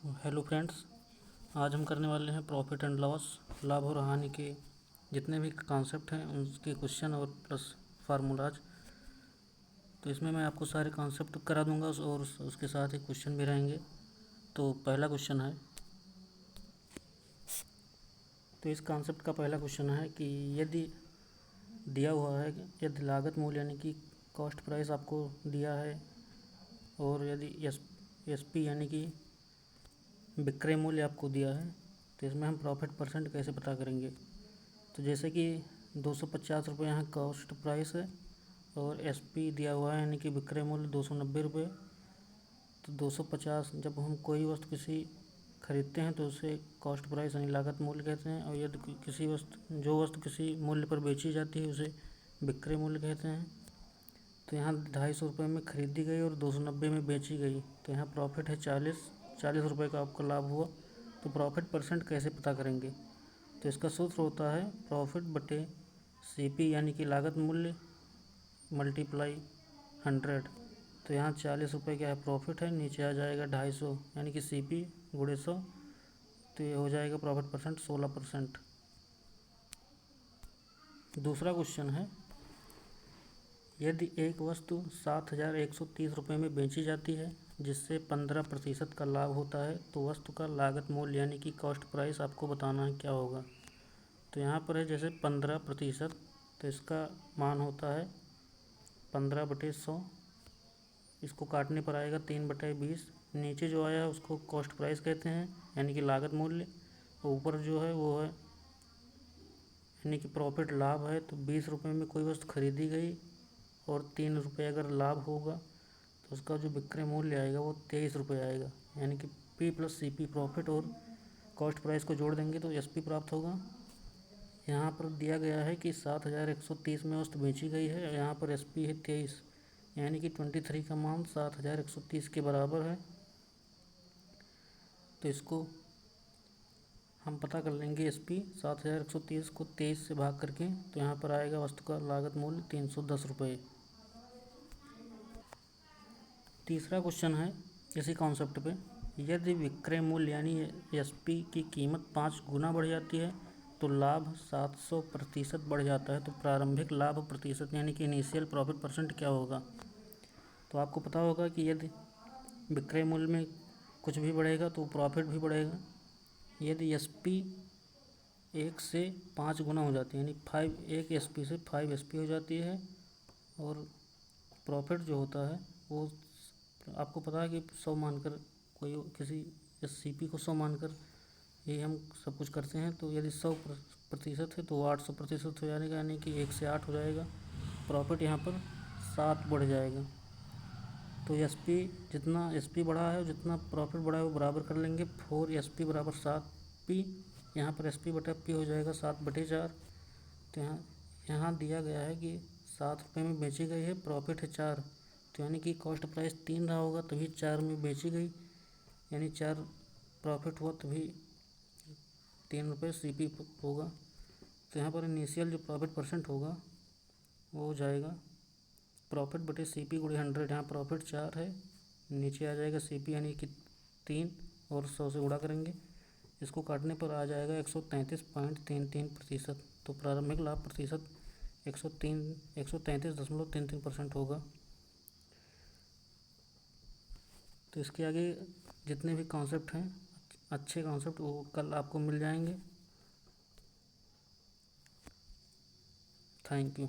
Hello friends, आज हम करने वाले हैं प्रॉफिट एंड लॉस, लाभ और हानि के जितने भी कॉन्सेप्ट हैं उनके क्वेश्चन और प्लस फार्मूलाज। तो इसमें मैं आपको सारे कॉन्सेप्ट करा दूंगा और उसके साथ ही क्वेश्चन भी रहेंगे। तो पहला क्वेश्चन है, तो इस कॉन्सेप्ट का पहला क्वेश्चन है कि यदि दिया हुआ है, यदि लागत मूल्य यानी कि कॉस्ट प्राइस आपको दिया है और यदि एस पी यानी कि विक्रय मूल्य आपको दिया है, तो इसमें हम प्रॉफिट परसेंट कैसे पता करेंगे। तो जैसे कि 250 रुपये यहाँ कॉस्ट प्राइस है और एसपी दिया हुआ है यानी कि विक्रय मूल्य 290 रुपये। तो 250 जब हम कोई वस्तु किसी खरीदते हैं तो उसे कॉस्ट प्राइस यानी लागत मूल्य कहते हैं, और यदि किसी वस्तु किसी मूल्य पर बेची जाती है उसे विक्रय मूल्य कहते हैं। तो यहाँ 250 रुपये में खरीदी गई और 290 में बेची गई, तो यहाँ प्रॉफिट है 40 रुपये का आपका लाभ हुआ। तो प्रॉफिट परसेंट कैसे पता करेंगे। तो इसका सूत्र होता है प्रॉफिट बटे सीपी यानी कि लागत मूल्य मल्टीप्लाई 100। तो यहाँ 40 रुपये क्या है प्रॉफिट है, नीचे आ जाएगा 250 यानी कि सीपी गुणे 100। तो ये हो जाएगा प्रॉफिट परसेंट 16%। दूसरा क्वेश्चन है, यदि एक वस्तु 7,130 रुपये में बेची जाती है जिससे 15% का लाभ होता है, तो वस्तु का लागत मूल्य यानी कि कॉस्ट प्राइस आपको बताना है क्या होगा। तो यहाँ पर है जैसे 15%, तो इसका मान होता है 15/100। इसको काटने पर आएगा 3/20। नीचे जो आया है उसको कॉस्ट प्राइस कहते हैं यानी कि लागत मूल्य, और ऊपर जो है वो है यानी कि प्रॉफिट लाभ है। तो 20 रुपये में कोई वस्तु खरीदी गई और 3 रुपये अगर लाभ होगा तो उसका जो विक्रय मूल्य आएगा वो 23 रुपये आएगा, यानी कि P plus C P profit और कॉस्ट प्राइस को जोड़ देंगे तो एस पी प्राप्त होगा। यहाँ पर दिया गया है कि 7,130 में वस्तु बेची गई है, यहाँ पर एस पी है 23, यानी कि 23 का मान 7,130 के बराबर है। तो इसको हम पता कर लेंगे एस पी 7,130 को 23 से भाग करके, तो यहाँ पर आएगा वस्तु का लागत मूल्य 310 रुपये। तीसरा क्वेश्चन है इसी कॉन्सेप्ट पे, यदि विक्रय मूल्य यानी एस पी की कीमत 5 गुना बढ़ जाती है तो लाभ 700% बढ़ जाता है, तो प्रारंभिक लाभ प्रतिशत यानी कि इनिशियल प्रॉफिट परसेंट क्या होगा। तो आपको पता होगा कि यदि विक्रय मूल्य में कुछ भी बढ़ेगा तो प्रॉफिट भी बढ़ेगा। यदि एस पी 1 से 5 गुना हो जाती है यानी 1 एस पी से 5 एस पी हो जाती है, और प्रॉफिट जो होता है वो आपको पता है कि 100 मानकर कोई किसी सी पी को 100 मानकर ये हम सब कुछ करते हैं। तो यदि 100% है तो 800% हो जाएगा, यानी कि 1 से 8 हो जाएगा। प्रॉफिट यहाँ पर 7 बढ़ जाएगा। तो एस पी जितना एस पी बढ़ा है और जितना प्रॉफिट बढ़ा है वो बराबर कर लेंगे। 4 एस पी बराबर 7 पी, यहाँ पर एस पी बटा पी हो जाएगा 7/4। तो यहाँ दिया गया है कि 7 रुपये में बेची गई है, प्रॉफिट है 4, तो यानी कि कॉस्ट प्राइस 3 रहा होगा तभी 4 में बेची गई, यानी 4 प्रॉफिट हुआ तभी 3 रुपये सी पी होगा। तो यहाँ पर इनिशियल जो प्रॉफिट परसेंट होगा वो हो जाएगा प्रॉफिट बटे सी पी गुणे 100। यहाँ प्रॉफिट 4 है, नीचे आ जाएगा सी पी यानी कि 3 और 100 से गुणा करेंगे, इसको काटने पर आ जाएगा 133.33%। तो प्रारंभिक लाभ प्रतिशत 133.33% होगा। तो इसके आगे जितने भी कॉन्सेप्ट हैं अच्छे कॉन्सेप्ट वो कल आपको मिल जाएंगे। Thank you.